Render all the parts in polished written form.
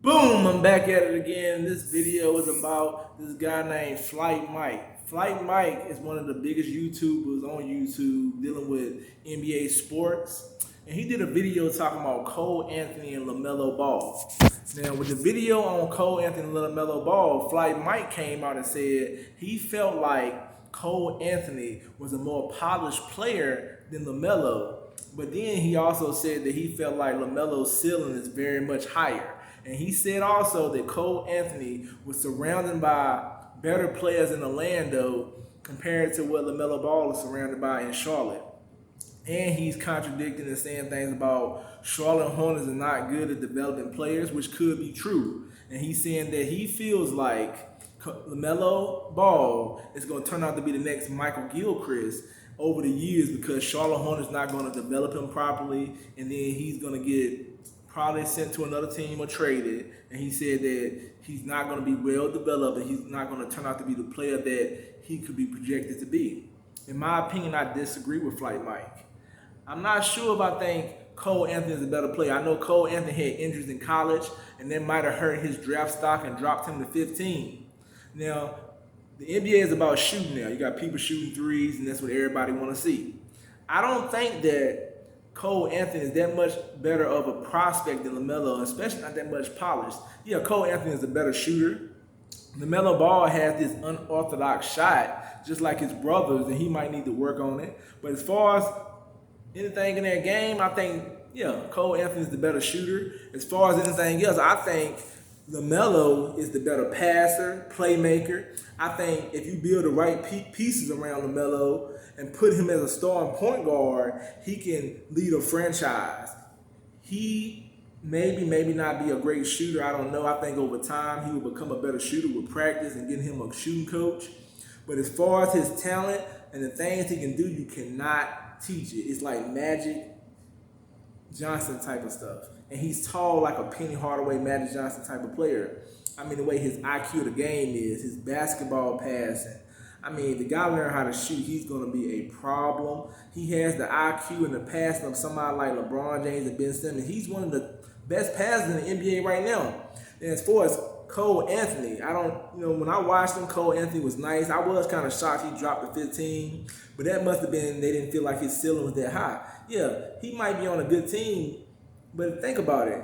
Boom, I'm back at it again. This video is about this guy named Flight Mike. Flight Mike is one of the biggest YouTubers on YouTube dealing with NBA sports. And he did a video talking about Cole Anthony and Lamelo Ball. Now, with the video on Cole Anthony and Lamelo Ball, Flight Mike came out and said he felt like Cole Anthony was a more polished player than Lamelo. But then he also said that he felt like LaMelo's ceiling is very much higher. And he said also that Cole Anthony was surrounded by better players in Orlando compared to what LaMelo Ball is surrounded by in Charlotte. And he's contradicting and saying things about Charlotte Hornets are not good at developing players, which could be true. And he's saying that he feels like LaMelo Ball is going to turn out to be the next Michael Gilchrist over the years because Charlotte Hornets not going to develop him properly, and then he's going to get probably sent to another team or traded. And he said that he's not going to be well developed and he's not going to turn out to be the player that he could be projected to be. In my opinion, I disagree with Flight Mike. I'm not sure if I think Cole Anthony is a better player. I know Cole Anthony had injuries in college and that might have hurt his draft stock and dropped him to 15. Now, the NBA is about shooting now. You got people shooting threes, and that's what everybody want to see. I don't think that Cole Anthony is that much better of a prospect than LaMelo, especially not that much polished. Yeah, Cole Anthony is a better shooter. LaMelo Ball has this unorthodox shot, just like his brothers, and he might need to work on it. But as far as anything in that game, I think, yeah, Cole Anthony is the better shooter. As far as anything else, I think LaMelo is the better passer, playmaker. I think if you build the right pieces around LaMelo and put him as a starting point guard, he can lead a franchise. He maybe not be a great shooter. I don't know. I think over time he will become a better shooter with practice and getting him a shooting coach. But as far as his talent and the things he can do, you cannot teach it. It's like Magic Johnson type of stuff. And he's tall like a Penny Hardaway, Magic Johnson type of player. I mean, the way his IQ of the game is, his basketball passing. I mean, if the guy learn how to shoot, he's going to be a problem. He has the IQ and the passing of somebody like LeBron James and Ben Simmons. He's one of the best passers in the NBA right now. And as far as Cole Anthony, when I watched him, Cole Anthony was nice. I was kind of shocked he dropped to 15, but that must have been they didn't feel like his ceiling was that high. Yeah, he might be on a good team, but think about it.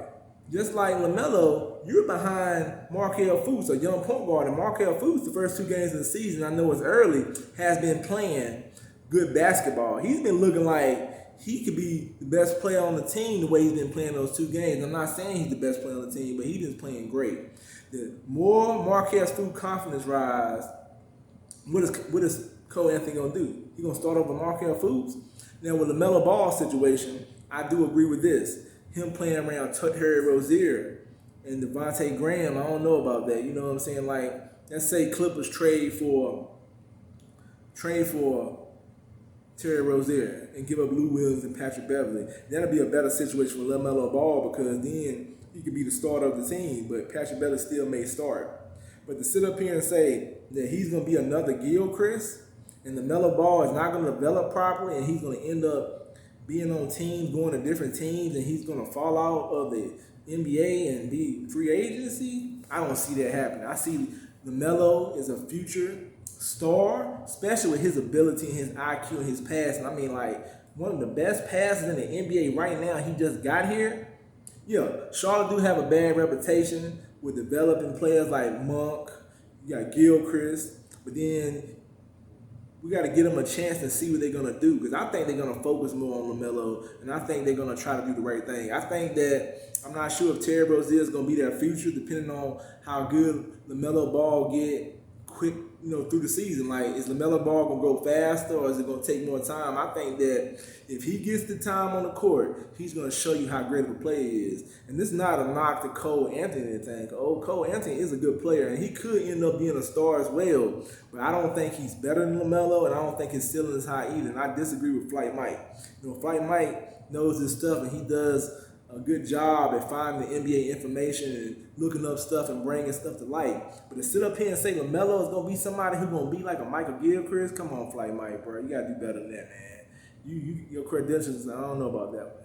Just like LaMelo, you're behind Markelle Fultz, a young point guard. And Markelle Fultz, the first 2 games of the season, I know it's early, has been playing good basketball. He's been looking like he could be the best player on the team the way he's been playing those 2 games. I'm not saying he's the best player on the team, but he's been playing great. The more Markelle Fultz confidence rise, what is Cole Anthony going to do? He's going to start over Markelle Fultz? Now, with the LaMelo Ball situation, I do agree with this. Him playing around Terry Rozier and Devontae Graham, I don't know about that. You know what I'm saying? Like, let's say Clippers trade for Terry Rozier and give up Lou Williams and Patrick Beverly. That'll be a better situation for LaMelo Ball because then he could be the starter of the team, but Patrick Beverly still may start. But to sit up here and say that he's going to be another Gilchrist and LaMelo Ball is not going to develop properly and he's going to end up being on teams, going to different teams, and he's going to fall out of the NBA and be free agency, I don't see that happening. I see LaMelo as a future star, especially with his ability and his IQ and his passing. I mean, like, one of the best passers in the NBA right now. He just got here. Yeah, Charlotte do have a bad reputation with developing players like Monk, you got Gilchrist, but then we got to give them a chance and see what they're going to do because I think they're going to focus more on LaMelo and I think they're going to try to do the right thing. I think that I'm not sure if Terry Rozier is going to be their future depending on how good LaMelo Ball get quick, through the season. Like, is LaMelo Ball going to go faster or is it going to take more time? I think that if he gets the time on the court, he's going to show you how great of a player he is. And this is not a knock to Cole Anthony or anything. Cole Anthony is a good player and he could end up being a star as well. But I don't think he's better than LaMelo and I don't think his ceiling is high either. And I disagree with Flight Mike. Flight Mike knows his stuff and he does a good job at finding the NBA information and looking up stuff and bringing stuff to light. But to sit up here and say LaMelo is going to be somebody who's going to be like a Michael Gilchrist, come on, Flight Mike, bro. You got to do better than that, man. Your credentials, I don't know about that one.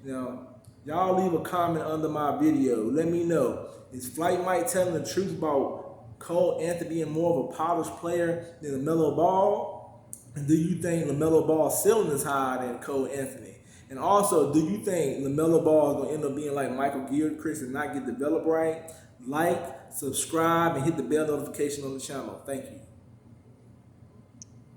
Now, Y'all leave a comment under my video. Let me know, is Flight Mike telling the truth about Cole Anthony being more of a polished player than LaMelo Ball? And do you think LaMelo Ball's ceiling is higher than Cole Anthony? And also, do you think LaMelo Ball is going to end up being like Michael Kidd-Gilchrist and not get developed right? Like, subscribe, and hit the bell notification on the channel. Thank you.